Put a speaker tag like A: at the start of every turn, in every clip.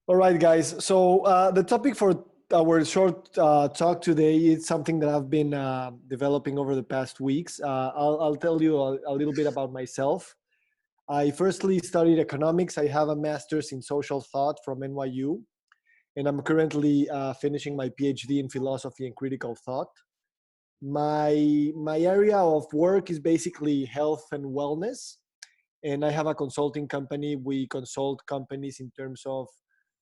A: All right, guys. So the topic for our short talk today is something that I've been developing over the past weeks. I'll tell you a little bit about myself. I firstly studied economics. I have a master's in social thought from NYU, and I'm currently finishing my PhD in philosophy and critical thought. My area of work is basically health and wellness, and I have a consulting company. We consult companies in terms of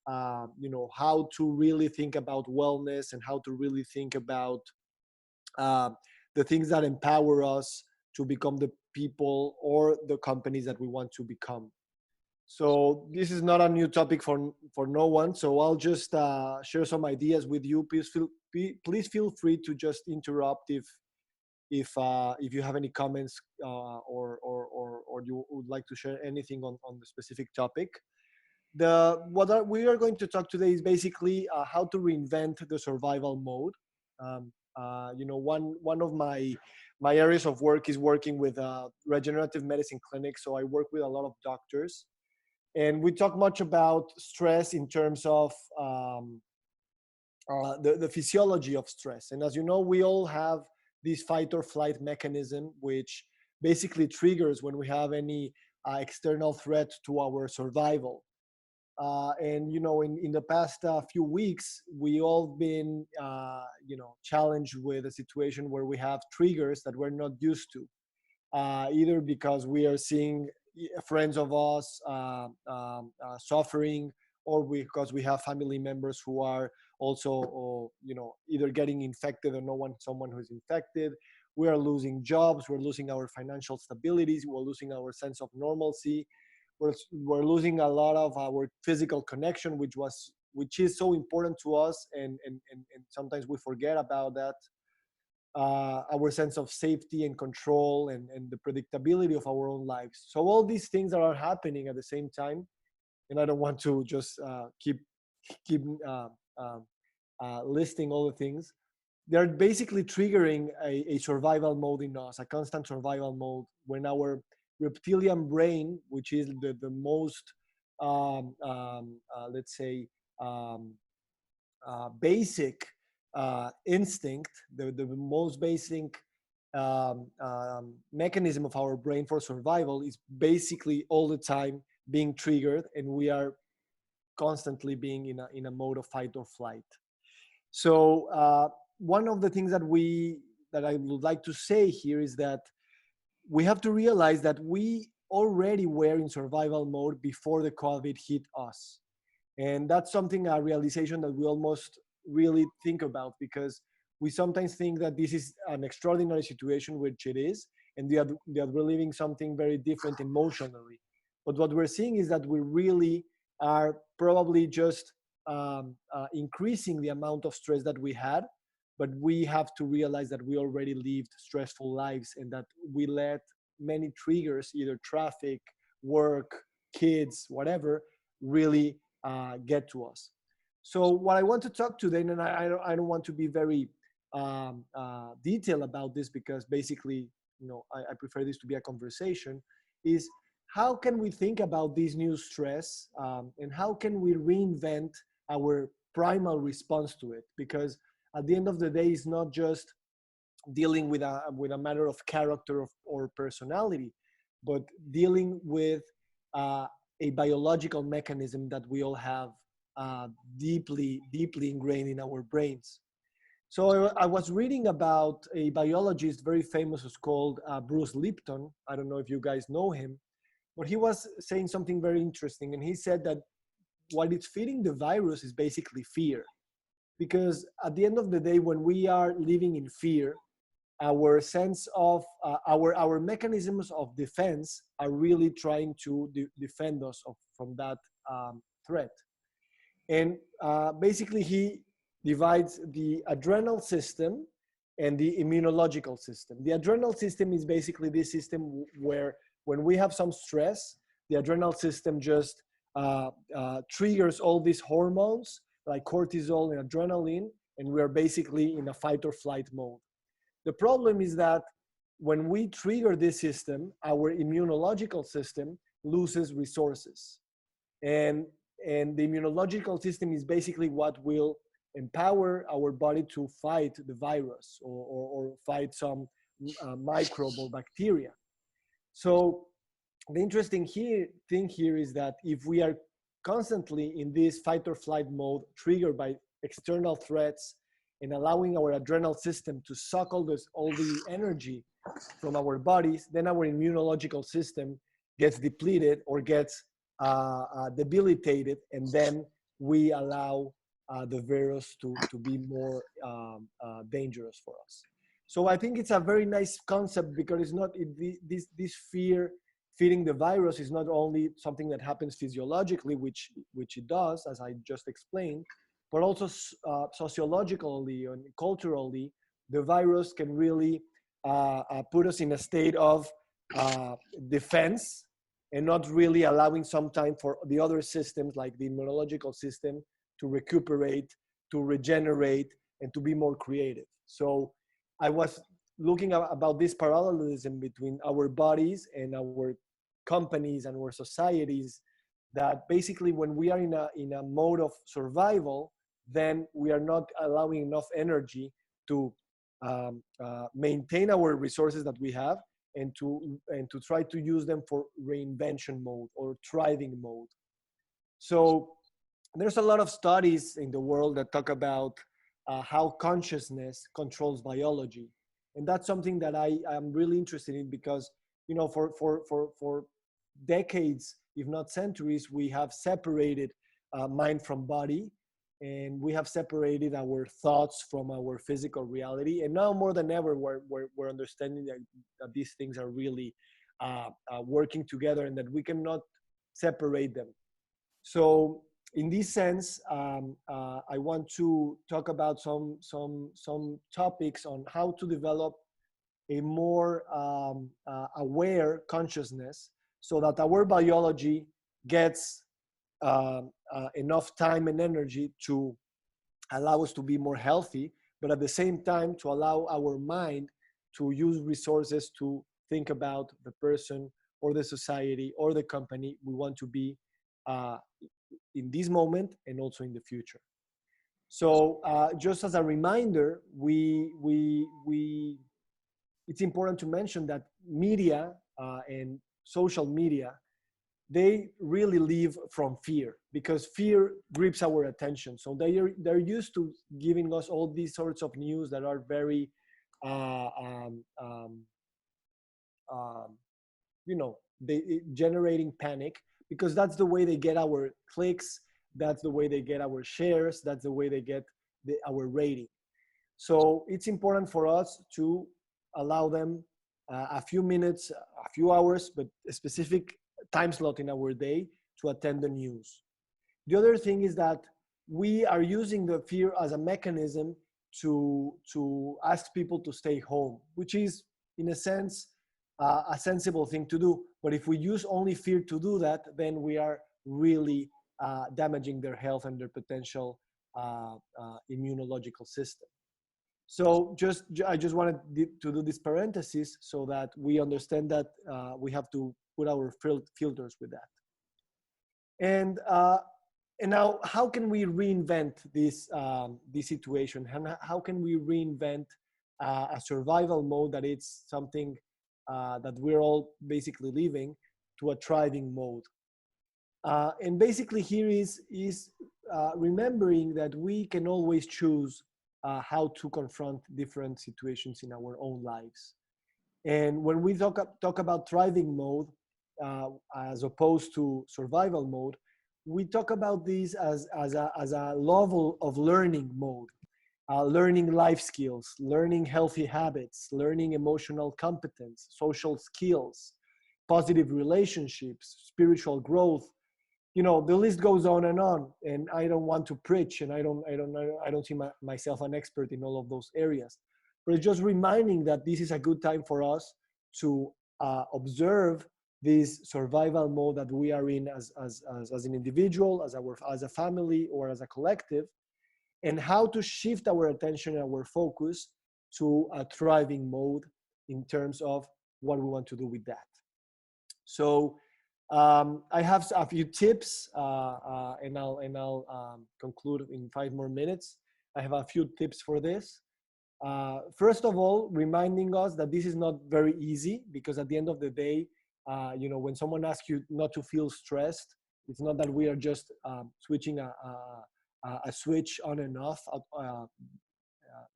A: how to really think about wellness and how to really think about uh, the things that empower us to become the people or the companies that we want to become. So this is not a new topic for no one. So I'll just share some ideas with you. Please feel free to just interrupt if you have any comments or you would like to share anything on the specific topic. We are going to talk today is basically how to reinvent the survival mode. One of my areas of work is working with regenerative medicine clinics. So I work with a lot of doctors, and we talk much about stress in terms of the physiology of stress. And as you know, we all have this fight or flight mechanism, which basically triggers when we have any external threat to our survival. In the past few weeks, we all been challenged with a situation where we have triggers that we're not used to, either because we are seeing friends of us suffering, or because we have family members who are also either getting infected or know someone who's infected. We are losing jobs, we're losing our financial stabilities, we're losing our sense of normalcy, we're losing a lot of our physical connection, which is so important to us, and sometimes we forget about that. Our sense of safety and control, and the predictability of our own lives. So all these things that are happening at the same time, and I don't want to just keep listing all the things. They're basically triggering a survival mode in us, a constant survival mode, when our reptilian brain, which is the most, let's say, um, basic instinct, the most basic mechanism of our brain for survival, is basically all the time being triggered, and we are constantly being in a mode of fight or flight. So one of the things that I would like to say here is that we have to realize that we already were in survival mode before the COVID hit us. And that's something, a realization that we almost really think about, because we sometimes think that this is an extraordinary situation, which it is, and that we're living something very different emotionally. But what we're seeing is that we really are probably just increasing the amount of stress that we had, but we have to realize that we already lived stressful lives, and that we let many triggers, either traffic, work, kids, whatever, really get to us. So what I want to talk today, and I don't want to be very detailed about this, because basically, I prefer this to be a conversation, is how can we think about this new stress, and how can we reinvent our primal response to it? Because at the end of the day, it's not just dealing with a matter of character or personality, but dealing with uh, a biological mechanism that we all have deeply ingrained in our brains. So I was reading about a biologist very famous who's called Bruce Lipton. I don't know if you guys know him, but he was saying something very interesting. And he said that what is feeding the virus is basically fear. Because at the end of the day, when we are living in fear, our sense of our mechanisms of defense are really trying to defend us from that threat. And basically, he divides the adrenal system and the immunological system. The adrenal system is basically this system where, when we have some stress, the adrenal system just triggers all these hormones like cortisol and adrenaline, and we're basically in a fight or flight mode. The problem is that when we trigger this system, our immunological system loses resources. And and the immunological system is basically what will empower our body to fight the virus, or fight some microbe or bacteria. So the interesting thing here is that if we are constantly in this fight or flight mode, triggered by external threats, and allowing our adrenal system to suck all the energy from our bodies, then our immunological system gets depleted or gets debilitated, and then we allow the virus to be more dangerous for us. So I think it's a very nice concept, because it's not this fear feeding the virus is not only something that happens physiologically, which it does, as I just explained, but also sociologically and culturally. The virus can really put us in a state of defense, and not really allowing some time for the other systems, like the immunological system, to recuperate, to regenerate, and to be more creative. So I was looking about this parallelism between our bodies and our companies and our societies, that basically when we are in a mode of survival, then we are not allowing enough energy to maintain our resources that we have, and to try to use them for reinvention mode or thriving mode. So there's a lot of studies in the world that talk about how consciousness controls biology. And that's something that I am really interested in, because, you know, for decades, if not centuries, we have separated mind from body, and we have separated our thoughts from our physical reality. And now more than ever, we're understanding that these things are really working together, and that we cannot separate them. So in this sense, I want to talk about some topics on how to develop a more aware consciousness, so that our biology gets enough time and energy to allow us to be more healthy, but at the same time to allow our mind to use resources to think about the person or the society or the company we want to be in this moment and also in the future. So just as a reminder, it's important to mention that media and social media, they really live from fear, because fear grips our attention. So they're used to giving us all these sorts of news that are very, generating panic, because that's the way they get our clicks, that's the way they get our shares, that's the way they get our rating. So it's important for us to allow them a few minutes, a few hours, but a specific time slot in our day to attend the news. The other thing is that we are using the fear as a mechanism to ask people to stay home, which is, in a sense, a sensible thing to do. But if we use only fear to do that, then we are really damaging their health and their potential immunological system. So I just wanted to do this parenthesis so that we understand that we have to put our filters with that. And now, how can we reinvent this situation? How can we reinvent a survival mode that it's something that we're all basically living, to a thriving mode? And basically here is remembering that we can always choose how to confront different situations in our own lives. And when we talk about thriving mode, as opposed to survival mode, we talk about this as a level of learning mode, learning life skills, learning healthy habits, learning emotional competence, social skills, positive relationships, spiritual growth. You know, the list goes on, and I don't want to preach, and I don't see myself an expert in all of those areas. But it's just reminding that this is a good time for us to observe this survival mode that we are in as an individual, as a family, or as a collective, and how to shift our attention and our focus to a thriving mode in terms of what we want to do with that. So I have a few tips, and I'll conclude in 5 more minutes. I have a few tips for this. First of all, reminding us that this is not very easy, because at the end of the day, when someone asks you not to feel stressed, it's not that we are just switching a switch on and off.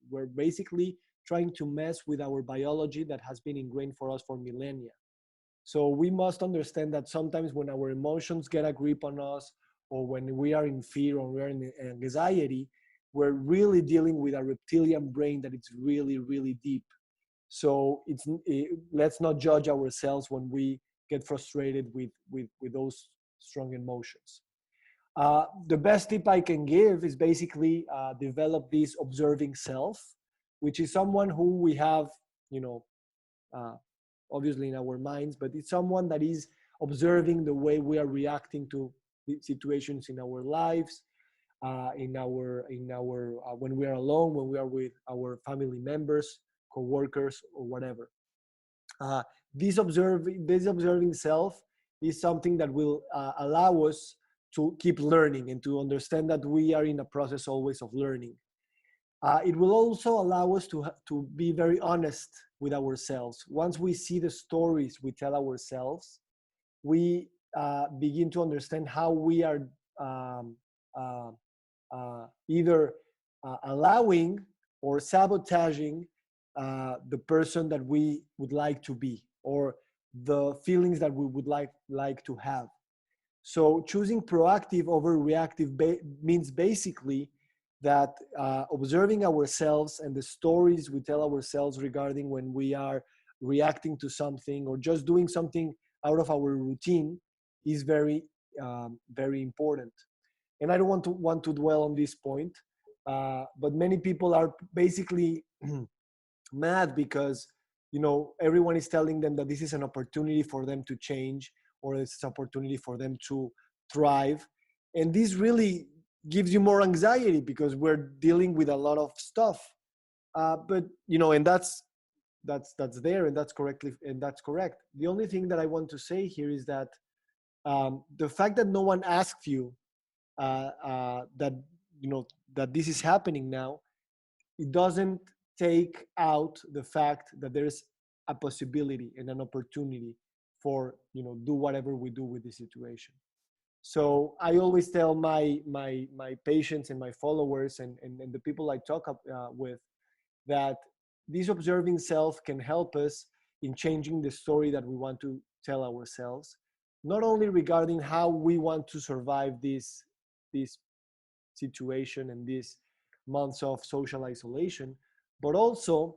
A: We're basically trying to mess with our biology that has been ingrained for us for millennia. So we must understand that sometimes when our emotions get a grip on us, or when we are in fear or we're in anxiety, we're really dealing with a reptilian brain that it's really, really deep. So let's not judge ourselves when we get frustrated with those strong emotions. The best tip I can give is basically develop this observing self, which is someone who we have, you know, uh, obviously in our minds, but it's someone that is observing the way we are reacting to the situations in our lives, when we are alone, when we are with our family members, co-workers, or whatever. Uh, this observing self is something that will allow us to keep learning and to understand that we are in a process always of learning. It will also allow us to be very honest with ourselves. Once we see the stories we tell ourselves, we begin to understand how we are um, uh, either allowing or sabotaging the person that we would like to be, or the feelings that we would like to have. So choosing proactive over reactive means basically that observing ourselves and the stories we tell ourselves regarding when we are reacting to something or just doing something out of our routine is very, very important. And I don't want to dwell on this point, but many people are basically mad because everyone is telling them that this is an opportunity for them to change, or it's an opportunity for them to thrive, and this really gives you more anxiety because we're dealing with a lot of stuff. But and that's there, and that's correct. The only thing that I want to say here is that the fact that no one asked you that that this is happening now, it doesn't take out the fact that there's a possibility and an opportunity for do whatever we do with the situation. So I always tell my patients and my followers and the people I talk with that this observing self can help us in changing the story that we want to tell ourselves, not only regarding how we want to survive this situation and these months of social isolation, but also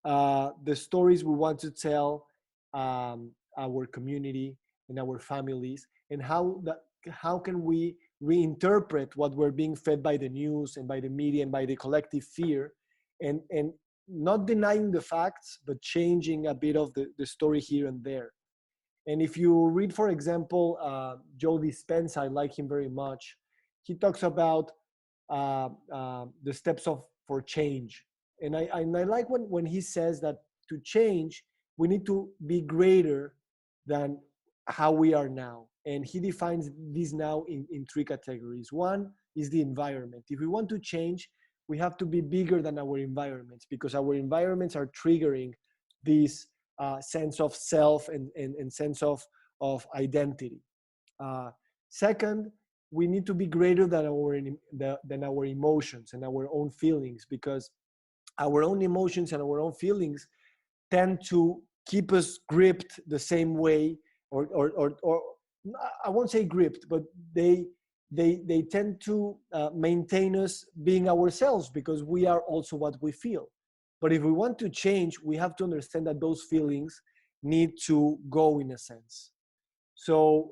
A: the stories we want to tell our community and our families, and how can we reinterpret what we're being fed by the news and by the media and by the collective fear, and not denying the facts, but changing a bit of the story here and there. And if you read, for example, Joe Dispenza, I like him very much. He talks about the steps for change. And I like when he says that to change, we need to be greater than how we are now. And he defines these now in three categories. One is the environment. If we want to change, we have to be bigger than our environments, because our environments are triggering this sense of self and sense of identity. Second, we need to be greater than our emotions and our own feelings, because our own emotions and our own feelings tend to keep us gripped the same way, or I won't say gripped, but they tend to maintain us being ourselves, because we are also what we feel. But if we want to change, we have to understand that those feelings need to go, in a sense. So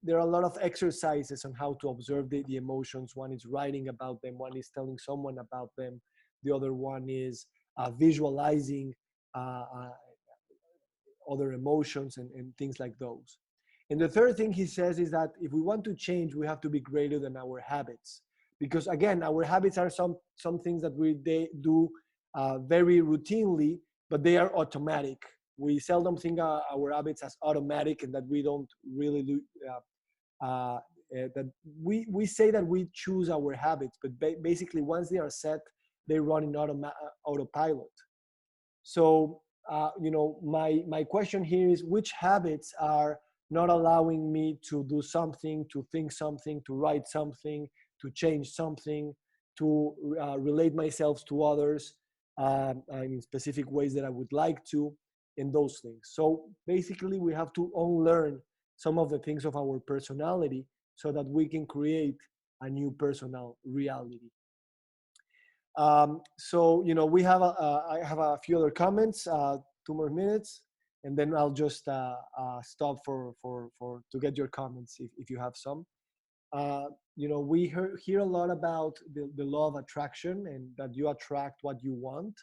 A: there are a lot of exercises on how to observe the emotions. One is writing about them. One is telling someone about them. The other one is visualizing other emotions and things like those. And the third thing he says is that if we want to change, we have to be greater than our habits. Because again, our habits are some things that we do very routinely, but they are automatic. we seldom think our habits as automatic, and that we don't really that we say that we choose our habits, but basically once they are set, they run in autopilot. So my question here is, which habits are not allowing me to do something, to think something, to write something, to change something, to relate myself to others in specific ways that I would like to, and those things. So basically we have to unlearn some of the things of our personality so that we can create a new personal reality. So we have I have a few other comments, 2 more minutes, and then I'll just stop for to get your comments if you have some. We hear a lot about the law of attraction, and that you attract what you want.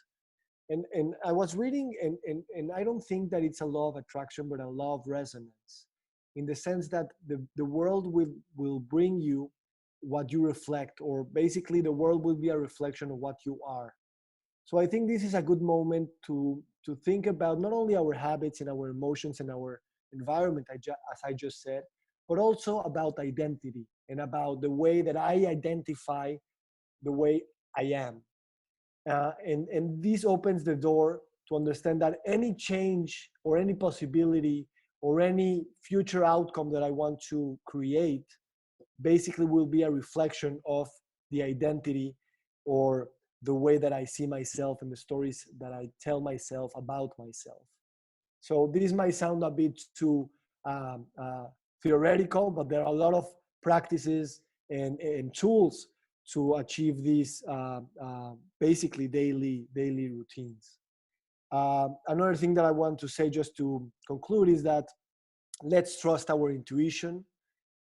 A: And I was reading, and I don't think that it's a law of attraction, but a law of resonance, in the sense that the world will bring you what you reflect, or basically the world will be a reflection of what you are. So I think this is a good moment to think about not only our habits and our emotions and our environment, as I just said, but also about identity and about the way that I identify the way I am. And this opens the door to understand that any change or any possibility or any future outcome that I want to create basically will be a reflection of the identity or the way that I see myself and the stories that I tell myself about myself. So this might sound a bit too theoretical, but there are a lot of practices and tools to achieve these basically daily routines. Another thing that I want to say just to conclude is that let's trust our intuition.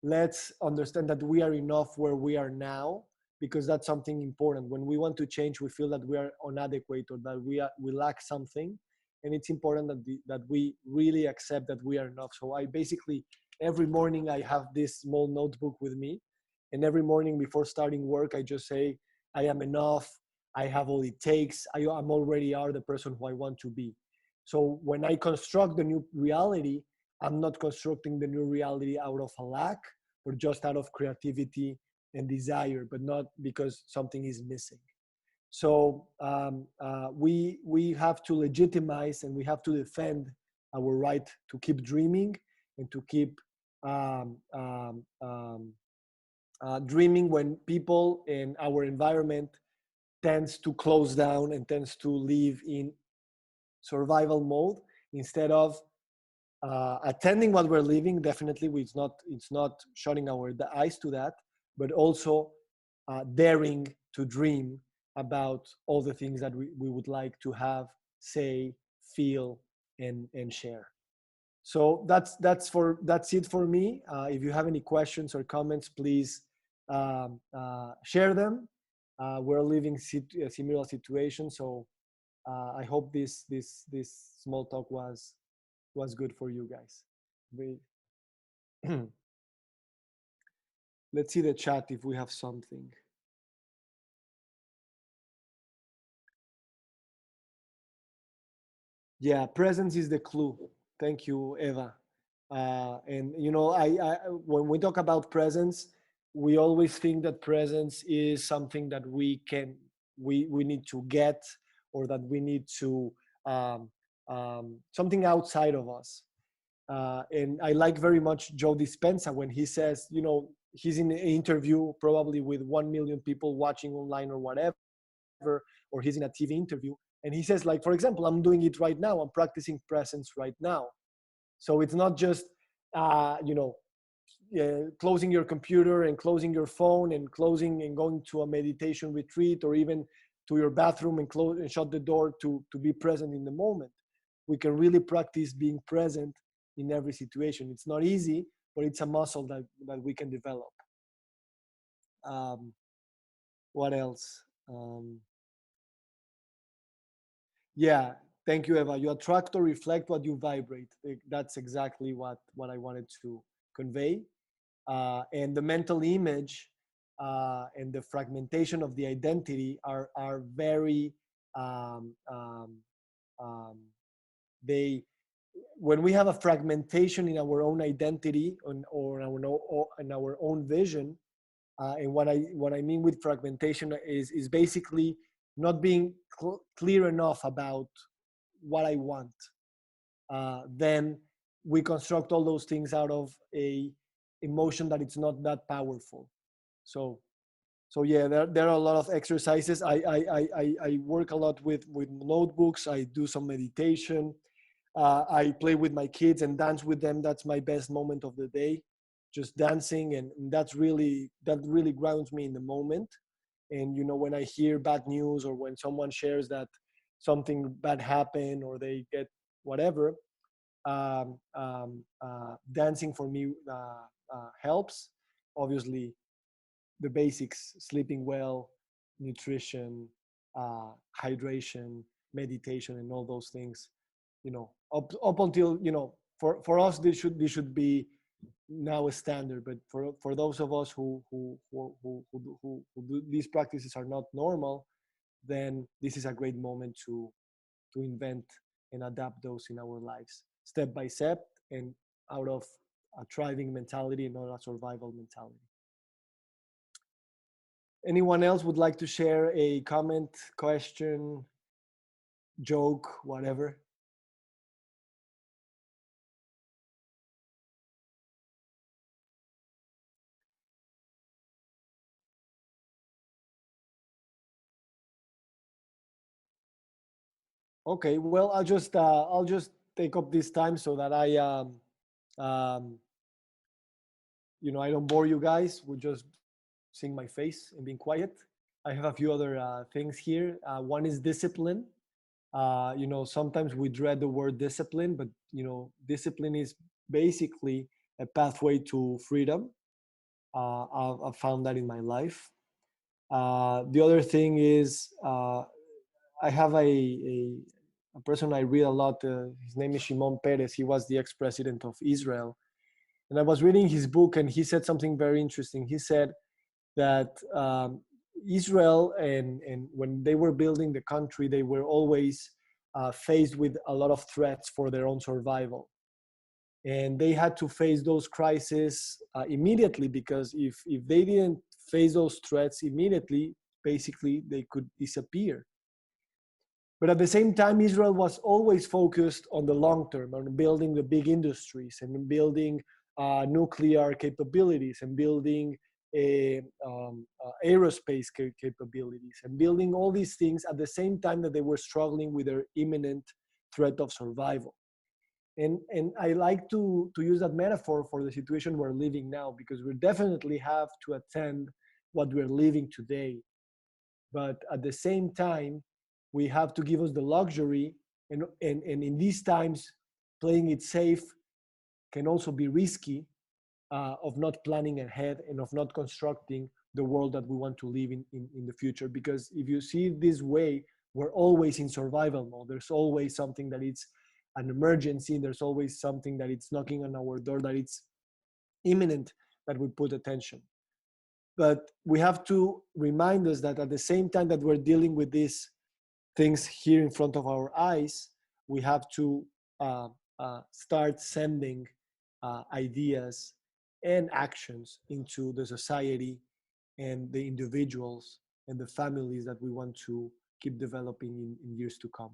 A: Let's understand that we are enough where we are now, because that's something important. When we want to change, we feel that we are inadequate or that we lack something, and it's important that we really accept that we are enough. So I basically, every morning I have this small notebook with me, and every morning before starting work, I just say, I am enough, I have all it takes, I'm already are the person who I want to be. So when I construct the new reality, I'm not constructing the new reality out of a lack, or just out of creativity and desire, but not because something is missing. So we have to legitimize and we have to defend our right to keep dreaming and to keep um, um, um, dreaming when people in our environment tends to close down and tends to live in survival mode instead of attending what we're living. Definitely it's not shutting our eyes to that, but also daring to dream about all the things that we would like to have, say, feel, and share. So that's it for me. If you have any questions or comments, please share them. We're living a similar situation, so I hope this small talk was good for you guys. Let's see the chat if we have something. Yeah, presence is the clue. Thank you, Eva. And I when we talk about presence, we always think that presence is something that we need to get, or that we need to something outside of us. And I like very much Joe Dispenza when he says, he's in an interview probably with 1 million people watching online or whatever, or he's in a TV interview, and he says, like, for example, I'm doing it right now. I'm practicing presence right now. So it's not just, closing your computer and closing your phone and closing and going to a meditation retreat, or even to your bathroom and close and shut the door to be present in the moment. We can really practice being present in every situation. It's not easy, but it's a muscle that we can develop. What else? Yeah, thank you, Eva. You attract or reflect what you vibrate. That's exactly what I wanted to convey. And the mental image and the fragmentation of the identity are very, they when we have a fragmentation in our own identity or in our own vision, and what I mean with fragmentation is basically not being clear enough about what I want. Then we construct all those things out of a emotion that it's not that powerful. So yeah, there are a lot of exercises. I work a lot with notebooks. I do some meditation. I play with my kids and dance with them. That's my best moment of the day, just dancing, and that really grounds me in the moment. And when I hear bad news or when someone shares that something bad happened or they get whatever, dancing for me helps. Obviously, the basics: sleeping well, nutrition, hydration, meditation, and all those things. Up until for us this should be now a standard. But for those of us who do these practices are not normal, then this is a great moment to invent and adapt those in our lives step by step, and out of a thriving mentality and not a survival mentality. Anyone else would like to share a comment, question, joke, whatever? Okay, well, I'll just take up this time so that um, I don't bore you guys with just seeing my face and being quiet. I have a few other things here. One is discipline. Sometimes we dread the word discipline, but discipline is basically a pathway to freedom. I've found that in my life. The other thing is I have a person I read a lot. His name is Shimon Peres. He was the ex-president of Israel. And I was reading his book, and he said something very interesting. He said that Israel, and when they were building the country, they were always faced with a lot of threats for their own survival. And they had to face those crises immediately, because if they didn't face those threats immediately, basically they could disappear. But at the same time, Israel was always focused on the long term, on building the big industries and building nuclear capabilities and building aerospace capabilities and building all these things at the same time that they were struggling with their imminent threat of survival. And I like to use that metaphor for the situation we're living now, because we definitely have to attend what we're living today. But at the same time, we have to give us the luxury, and in these times, playing it safe can also be risky, of not planning ahead and of not constructing the world that we want to live in the future. Because if you see it this way, we're always in survival mode. There's always something that it's an emergency. There's always something that it's knocking on our door, that it's imminent, that we put attention. But we have to remind us that at the same time that we're dealing with these things here in front of our eyes, we have to start sending ideas and actions into the society and the individuals and the families that we want to keep developing in years to come.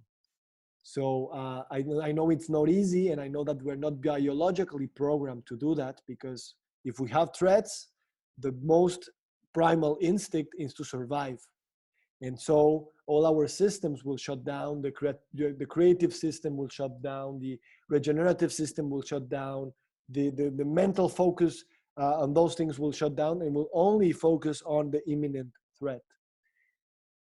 A: So I know it's not easy, and I know that we're not biologically programmed to do that, because if we have threats, the most primal instinct is to survive. And so all our systems will shut down. The creative system will shut down. The regenerative system will shut down. The mental focus on those things will shut down, and will only focus on the imminent threat.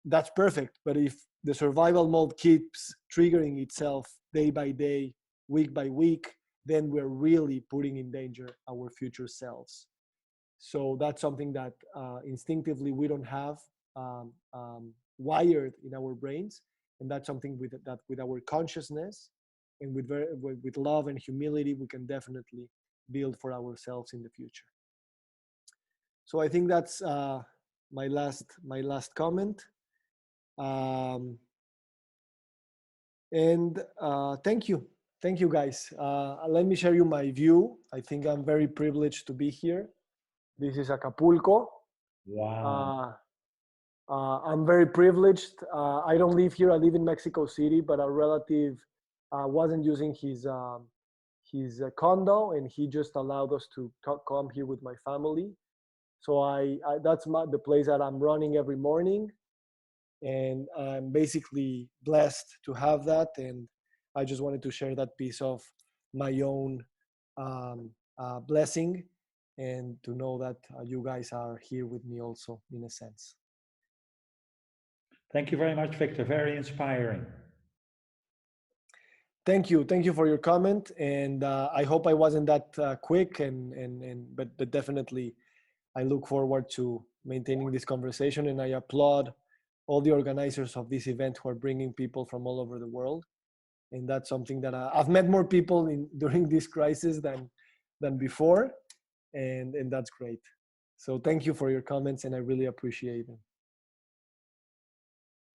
A: That's perfect. But if the survival mode keeps triggering itself day by day, week by week, then we're really putting in danger our future selves. So that's something that instinctively we don't have wired in our brains, and that's something that with our consciousness and with love and humility, we can definitely build for ourselves in the future. So I think that's my last comment. And thank you Thank you, guys. Let me share you my view. I think I'm very privileged to be here. This is Acapulco.
B: Wow.
A: I'm very privileged. I don't live here. I live in Mexico City, but a relative wasn't using his condo, and he just allowed us to come here with my family. So that's the place that I'm running every morning, and I'm basically blessed to have that. And I just wanted to share that piece of my own blessing, and to know that you guys are here with me also, in a sense.
B: Thank you very much, Victor. Very inspiring.
A: Thank you for your comment, and I hope I wasn't that quick, but definitely I look forward to maintaining this conversation, and I applaud all the organizers of this event who are bringing people from all over the world. And that's something that I've met more people during this crisis than before, and that's great. So thank you for your comments, and I really appreciate them.